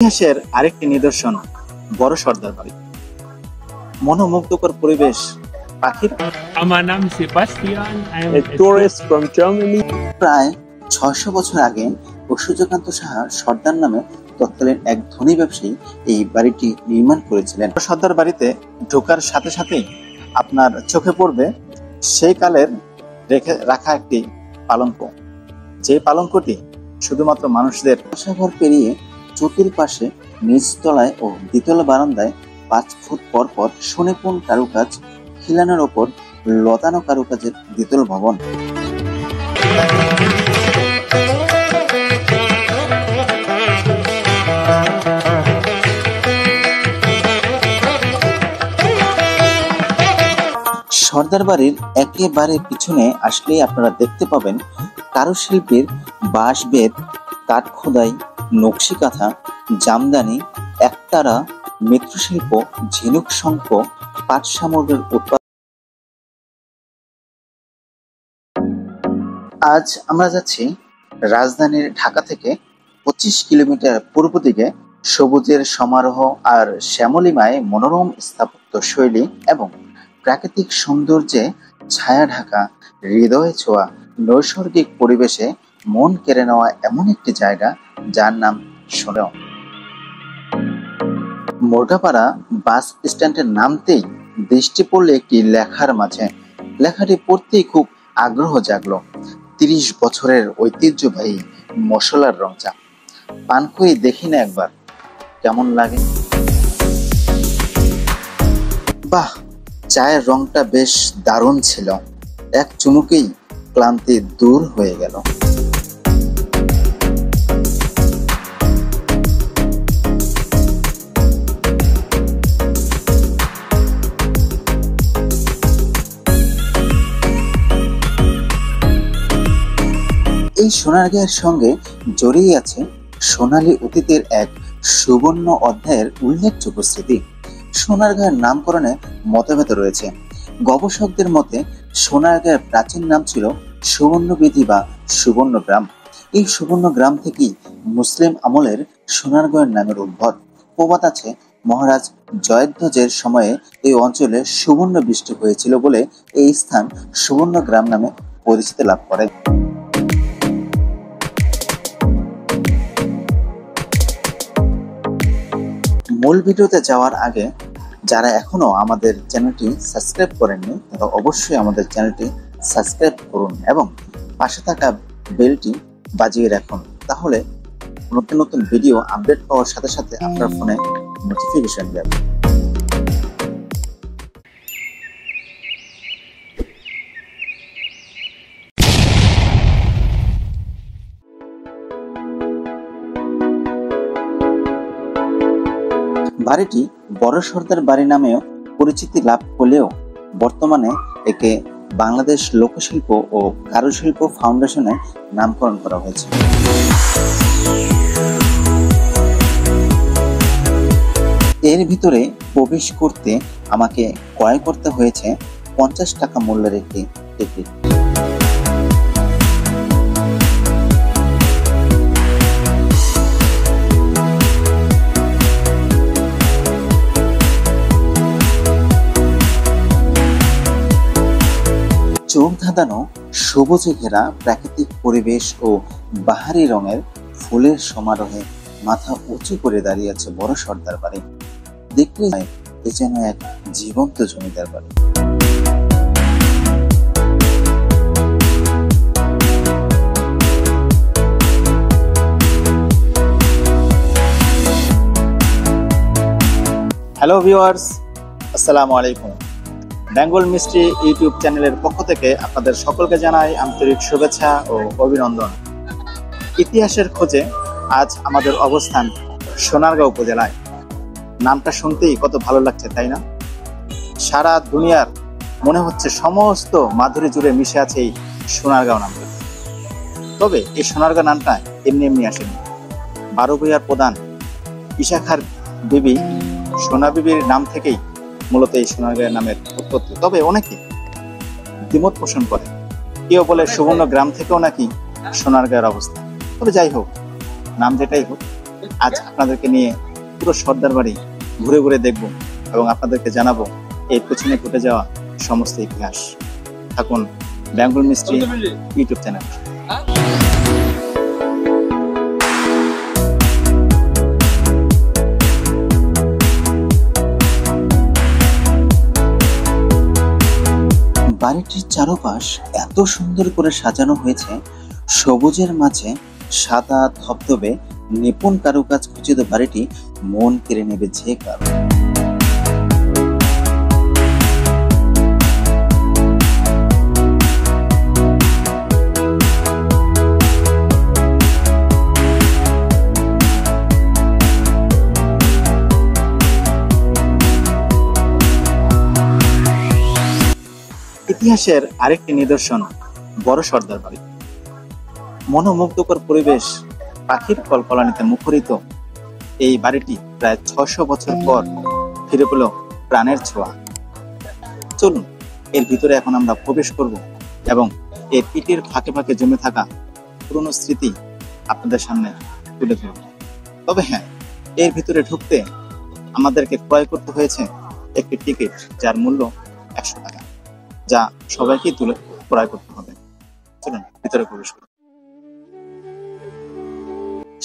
ইতিহাসের আরেকটি নিদর্শন বড় সর্দার বাড়ি। মনোমুগ্ধকর পরিবেশ, পাখির আমার নাম Sebastian. I am A tourist from Germany. প্রায় ৬০০ বছর আগে সূর্যকান্ত সাহা সর্দার নামে তৎকালীন এক ধনী ব্যবসায়ী এই বাড়িটি নির্মাণ করেছিলেন। সর্দার বাড়িতে ঢোকার সাথে সাথেই আপনার চোখে পড়বে সেই কালের রেখে রাখা একটি পালঙ্ক। যে পালঙ্কটি শুধুমাত্র মানুষদের বাসাঘর পেরিয়ে চতুর্পাশে নিচতলায় ও দ্বিতলা বারান্দায় ৫ ফুট পর পর সুনিপুণ কারুকাজ, খিলানের ওপর লতানো কারুকাজের দ্বিতল ভবন। সর্দার বাড়ির একেবারে পিছনে আসলেই আপনারা দেখতে পাবেন কারুশিল্পীর বাঁশ বেত, কাঠ খোদাই, নকশি কাঁথা, জামদানি, একতারা, মৃৎশিল্প, ঝিনুক শঙ্খ, পাট সামগ্রীর উৎপাদন। আজ আমরা যাচ্ছি রাজধানীর ঢাকা থেকে ২৫ কিলোমিটার পূর্ব দিকে সবুজের সমারোহ আর শ্যামলিমায় মনোরম স্থাপত্য শৈলী এবং প্রাকৃতিক সৌন্দর্যে ছায়া ঢাকা, হৃদয়ে ছোঁয়া নৈসর্গিক পরিবেশে মন কেড়ে নেওয়া এমন একটি জায়গা যার নাম সোনারগাঁও। মোরগাপাড়া বাস স্ট্যান্ডের নামতেই দৃষ্টি পড়লে একটি লেখার মাঝে। লেখাটি পড়তেই খুব আগ্রহ জাগলো। ৩০ বছরের ঐতিহ্যবাহী মশলার রং চা। পান করে দেখি না একবার কেমন লাগে। বাহ, চায়ের রংটা বেশ দারুণ ছিল। এক চুমুকেই ক্লান্তি দূর হয়ে গেল। এই সোনারগাঁয়ের সঙ্গে জড়িয়ে আছে সোনালী অতীতের এক সুবর্ণ অধ্যায়ের উল্লেখযোগ্য স্মৃতি। সোনারগাঁয়ের নামকরণে মতভেদ রয়েছে। গবেষকদের মতে সোনারগাঁয়ের প্রাচীন নাম ছিল সুবর্ণবীথি বা সুবর্ণগ্রাম। এই সুবর্ণগ্রাম থেকেই মুসলিম আমলের সোনারগাঁয়ের নামের উদ্ভব। প্রবাদ আছে মহারাজ জয়ধ্বজের সময়ে এই অঞ্চলে সুবর্ণ বৃষ্টি হয়েছিল বলে এই স্থান সুবর্ণগ্রাম নামে পরিচিতি লাভ করে। মূল ভিডিওতে যাওয়ার আগে যারা এখনো আমাদের চ্যানেলটি সাবস্ক্রাইব করেননি তারা অবশ্যই আমাদের চ্যানেলটি সাবস্ক্রাইব করুন এবং পাশে থাকা বেলটি বাজিয়ে রাখুন। তাহলে নতুন নতুন ভিডিও আপডেট পাওয়ার সাথে সাথে আপনার ফোনে নোটিফিকেশন যাবে। বাড়িটি বড় সর্দার বাড়ি নামেও পরিচিতি লাভ করলেও বর্তমানে একে বাংলাদেশ লোকশিল্প ও কারুশিল্প ফাউন্ডেশনে নামকরণ করা হয়েছে। এর ভিতরে প্রবেশ করতে আমাকে ক্রয় করতে হয়েছে ৫০ টাকা মূল্যের একটি টিকিট। চোখ ধাঁধানো সবুজে ঘেরা প্রাকৃতিক পরিবেশ ও বাহারি রঙের ফুলের সমারোহে মাথা উঁচু করে দাঁড়িয়ে আছে বড় সর্দার বাড়ি। দেখলে এ যেন এক জীবন্ত জমিদার বাড়ি। হ্যালো ভিউয়ার্স, আসসালামু আলাইকুম। বেঙ্গল মিস্ট্রি ইউটিউব চ্যানেলের পক্ষ থেকে আপনাদের সকলকে জানাই আন্তরিক শুভেচ্ছা ও অভিনন্দন। ইতিহাসের খোঁজে আজ আমাদের অবস্থান সোনারগাঁও উপজেলায়। নামটা শুনতেই কত ভালো লাগছে, তাই না? সারা দুনিয়ার মনে হচ্ছে সমস্ত মাধুরী জুড়ে মিশে আছে এই সোনারগাঁও নামটা। তবে এই সোনারগাঁও নামটা এমনি এমনি আসেনি। ১২ ভূঁইয়ার প্রধান ইশাখার বিবি সোনা বিবির নাম থেকেই মূলত এই সোনারগাঁও নামের উৎপত্তি। তবে অনেকে দ্বিমত পোষণ করে, কেউ বলে সুবর্ণ গ্রাম থেকেও নাকি সোনারগাঁয়ের অবস্থা। তবে যাই হোক, নাম যেটাই হোক, আজ আপনাদেরকে নিয়ে পুরো সর্দার বাড়ি ঘুরে ঘুরে দেখব এবং আপনাদেরকে জানাবো এর পেছনে ঘটে যাওয়া সমস্ত ইতিহাস। থাকুন বেঙ্গল মিস্ট্রি ইউটিউব চ্যানেল। বাড়িটির চারপাশ এত সুন্দর করে সাজানো হয়েছে, সবুজের মাঝে সাদা ধবধবে নিপুণ কারুকাজ খচিত বাড়িটি মন কেড়ে নেবে যে কারো। ইতিহাসের আরেকটি নিদর্শন বড় সর্দার বাড়ি। মনোমুগ্ধকর পরিবেশ, পাখির কলকলানিতে মুখরিত এই বাড়িটি প্রায় 600 বছর পর ফিরে পেল প্রাণের ছোঁয়া। চলুন এর ভিতরে এখন আমরা প্রবেশ করব এবং এর ইটের ফাঁকে ফাঁকে জমে থাকা পুরনো স্মৃতি আপনাদের সামনে তুলে ধরব। তবে হ্যাঁ, এর ভিতরে ঢুকতে আমাদেরকে ক্রয় করতে হয়েছে একটি টিকিট, যার মূল্য 100 টাকা, যা সবাইকেই তুলে ক্রয় করতে হবে। চলুন ভিতরে প্রবেশ করুন।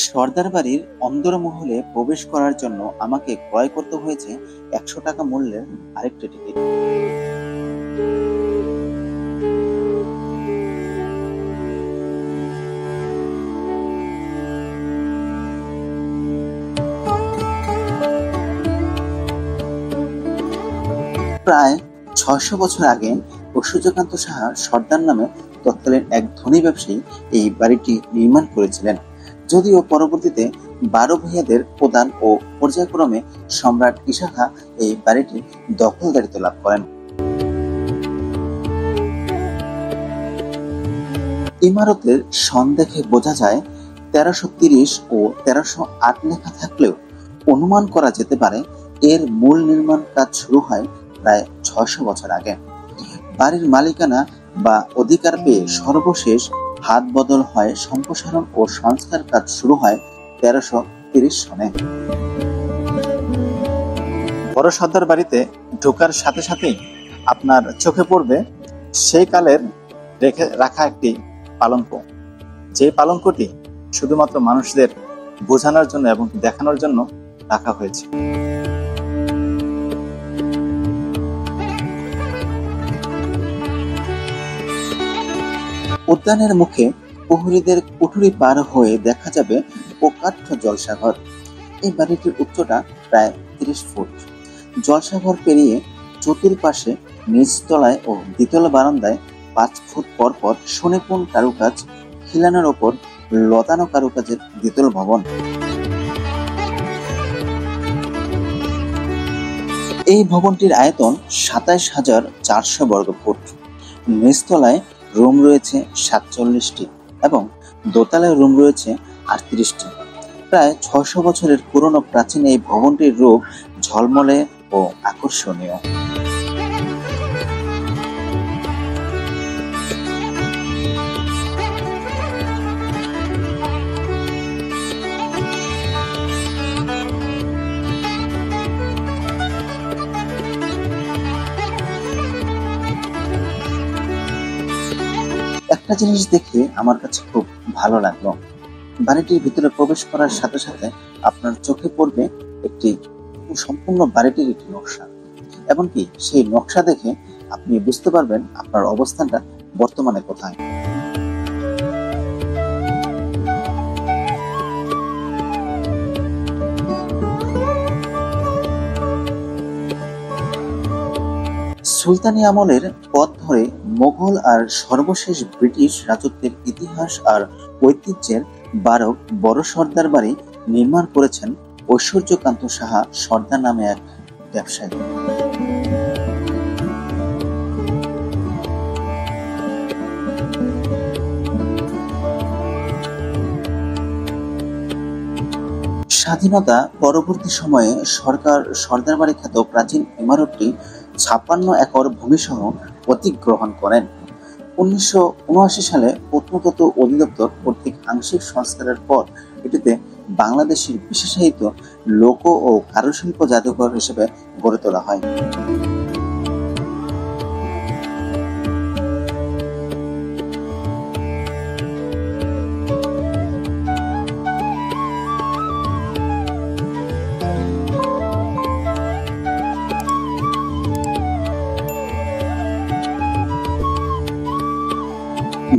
সর্দার বাড়ির অন্দরমহলে প্রবেশ করার জন্য আমাকে ক্রয় করতে হয়েছে 100 টাকা মূল্যের আরেকটি টিকিট। প্রায় 600 বছর আগে সূর্যকান্ত সাহা সর্দার নামে তৎকালীন এক ধনী ব্যবসায়ী এই বাড়িটি নির্মাণ করেছিলেন। যদিও পরবর্তীতে 12 ভূঁইয়াদের প্রদান ও পর্যায়ক্রমে সম্রাট ঈশা খাঁ এই বাড়িটি দখলদারিত্ব লাভ করেন। ইমারতের সন দেখে বোঝা যায় 1330 ও 1308 লেখা থাকলেও অনুমান করা যেতে পারে এর মূল নির্মাণ কাজ শুরু হয় প্রায় 600 বছর আগে। বাড়ির মালিকানা বা অধিকার পেয়ে সর্বশেষ হাত বদল হয় সম্প্রসারণ ও সংস্কার কাজ শুরু হয় 1330 সনে। বড় সর্দার বাড়িতে ঢোকার সাথে সাথেই আপনার চোখে পড়বে সেই কালের রেখে রাখা একটি পালঙ্ক, যে পালঙ্কটি শুধুমাত্র মানুষদের বোঝানোর জন্য এবং দেখানোর জন্য রাখা হয়েছে। উদ্যানের মুখে প্রহরীদের কুঠুরি পার হয়ে দেখা যাবে প্রকাঠ্য জলসাঘর। এই বাড়িটির উচ্চতা প্রায় 30 ফুট। জলসাঘর পেরিয়ে চতুর্পাশে নিচতলায় ও দ্বিতল বারান্দায় 5 ফুট পর পর সুনিপুণ কারুকাজ, খিলানের ওপর লতানো কারুকাজের দ্বিতল ভবন। এই ভবনটির আয়তন 27,400 বর্গফুট। নিচতলায় রুম রয়েছে 47টি এবং দোতলায় রুম রয়েছে 38টি। প্রায় 600 বছরের পুরনো প্রাচীন এই ভবনটির রূপ ঝলমলে ও আকর্ষণীয়। একটা জিনিস দেখে আমার কাছে খুব ভালো লাগলো। বাড়িটির ভিতরে প্রবেশ করার সাথে সাথে আপনার চোখে পড়বে একটি সম্পূর্ণ বাড়িটির একটি নকশা। এমনকি সেই নকশা দেখে আপনি বুঝতে পারবেন আপনার অবস্থানটা বর্তমানে কোথায়। সুলতানি আমলের পথ ধরে মোগল আর সর্বশেষ ব্রিটিশ রাজত্বের ইতিহাস আর ঐতিহ্যের বারক বড় সর্দার বাড়ি নির্মাণ করেছেন ঐশ্বর্যকান্ত সাহা সর্দার নামে এক ব্যবসায়ী। স্বাধীনতা পরবর্তী সময়ে সরকার সর্দার বাড়ি খ্যাত প্রাচীন ইমারতটি 56 একর ভূমিসহ অধিগ্রহণ করেন। 1979 সালে প্রত্নতত্ত্ব অধিদপ্তর কর্তৃক আংশিক সংস্কারের পর এটিতে বাংলাদেশের বিশেষায়িত লোক ও কারুশিল্প জাদুঘর হিসেবে গড়ে তোলা হয়।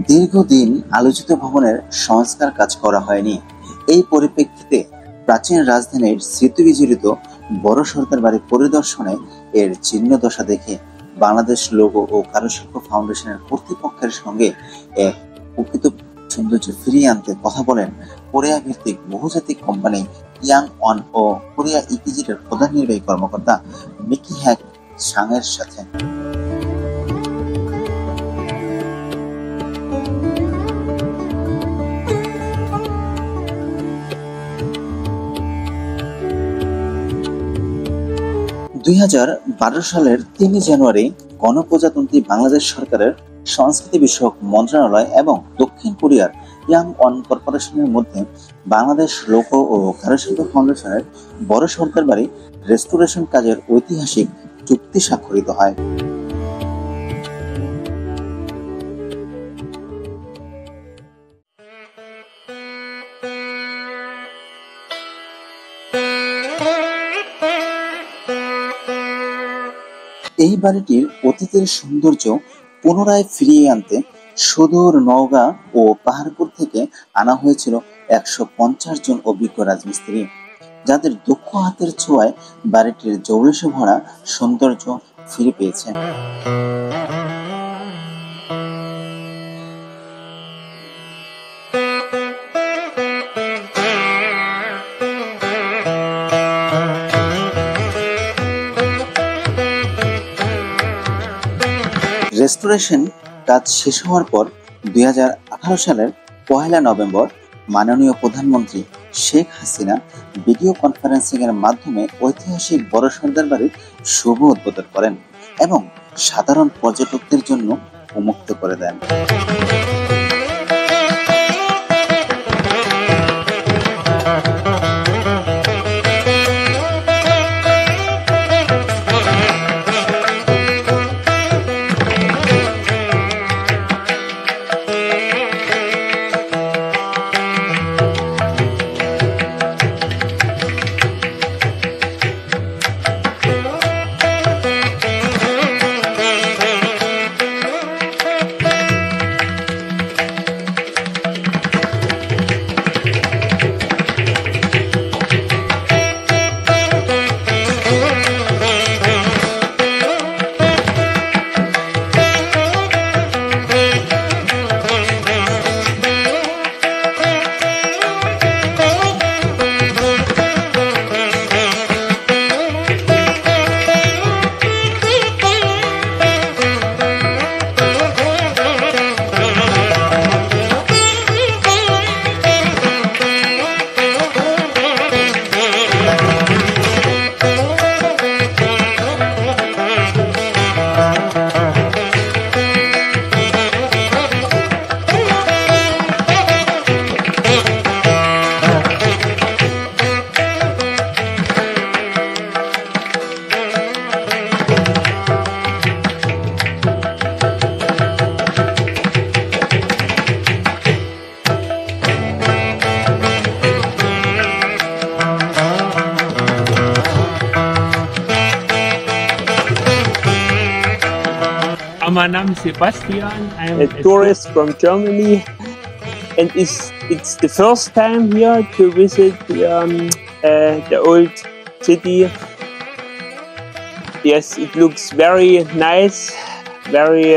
দীর্ঘদিন আলোচিত ভবনের সংস্কার কাজ করা হয়নি। এই পরিপ্রেক্ষিতে প্রাচীন রাজধানীর স্মৃতিবিজড়িত বড় সরকার বাড়ি পরিদর্শনে এর চিহ্নদশা দেখে বাংলাদেশ লোক ও কারুশিল্প ফাউন্ডেশনের কর্তৃপক্ষের সঙ্গে এক প্রকৃত সৌন্দর্য ফিরিয়ে আনতে কথা বলেন কোরিয়া ভিত্তিক বহুজাতিক কোম্পানি ইয়াং অন ও কোরিয়া ইপিজিডের প্রধান নির্বাহী কর্মকর্তা মিকি হ্যাক সাংয়ের সাথে। দুই সালের ৩ জানুয়ারি গণপ্রজাতন্ত্রী বাংলাদেশ সরকারের সংস্কৃতি বিষয়ক মন্ত্রণালয় এবং দক্ষিণ কোরিয়ার ইয়াং অন কর্পোরেশনের মধ্যে বাংলাদেশ লোক ও কারুশিল্প ফাউন্ডেশনের বড় সরকার বাড়ি রেস্টোরেশন কাজের ঐতিহাসিক চুক্তি স্বাক্ষরিত হয়। এই বাড়িটির অতীতের সৌন্দর্য পুনরায় ফিরিয়ে আনতে সুদূর নওগাঁ ও পাহাড়পুর থেকে আনা হয়েছিল ১৫০ জন অভিজ্ঞ রাজমিস্ত্রি, যাদের দক্ষ হাতের ছোঁয়ায় বাড়িটির জৌলুসে ভরা সৌন্দর্য ফিরে পেয়েছে। রেস্টোরেশন কাজ শেষ হওয়ার পর ২০১৮ সালের ১ নভেম্বর মাননীয় প্রধানমন্ত্রী শেখ হাসিনা ভিডিও কনফারেন্সিং এর মাধ্যমে ঐতিহাসিক বড় সরকার বাড়ির শুভ উদ্বোধন করেন এবং সাধারণ পর্যটকদের জন্য উন্মুক্ত করে দেন। My name is Sebastian. I am A tourist from Germany, and it's the first time here to visit the old city. Yes, it looks very nice, very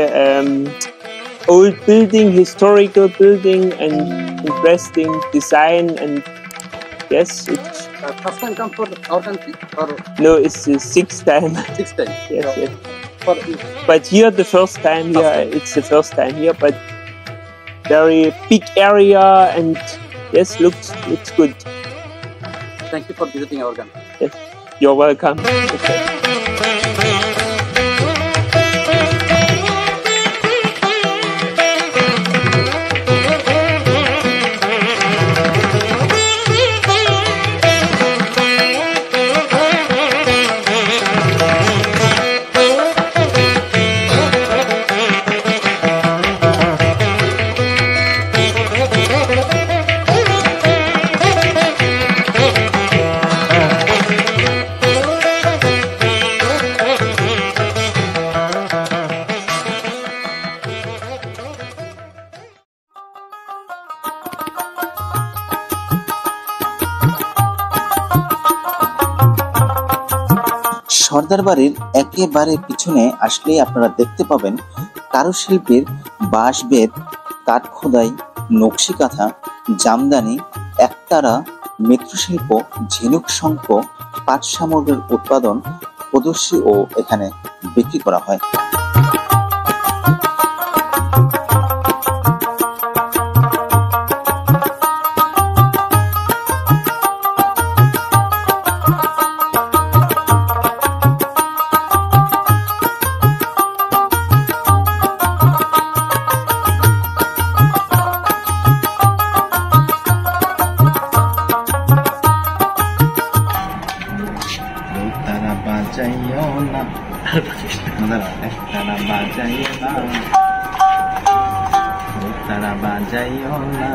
old building, historical building, and interesting design. And yes, it's First time come for our country or no, it's the sixth time. sixth time? Yes, yes. For But here the first time here, it's the first time here, but very big area and yes, looks good. thank you for visiting our country. Yes, you're welcome. Okay. সর্দার বাড়ির একেবারে পিছনে আসলেই আপনারা দেখতে পাবেন কারুশিল্পীর বাঁশ বেত, কাঠ খোদাই, নকশি কাঁথা, জামদানি, একতারা, মৃৎশিল্প, ঝিনুক শঙ্খ, পাট সামগ্রীর উৎপাদন, প্রদর্শী ও এখানে বিক্রি করা হয়। তারা বাজাইও না, তারা বাজাইও না, তারা বাজাইও না।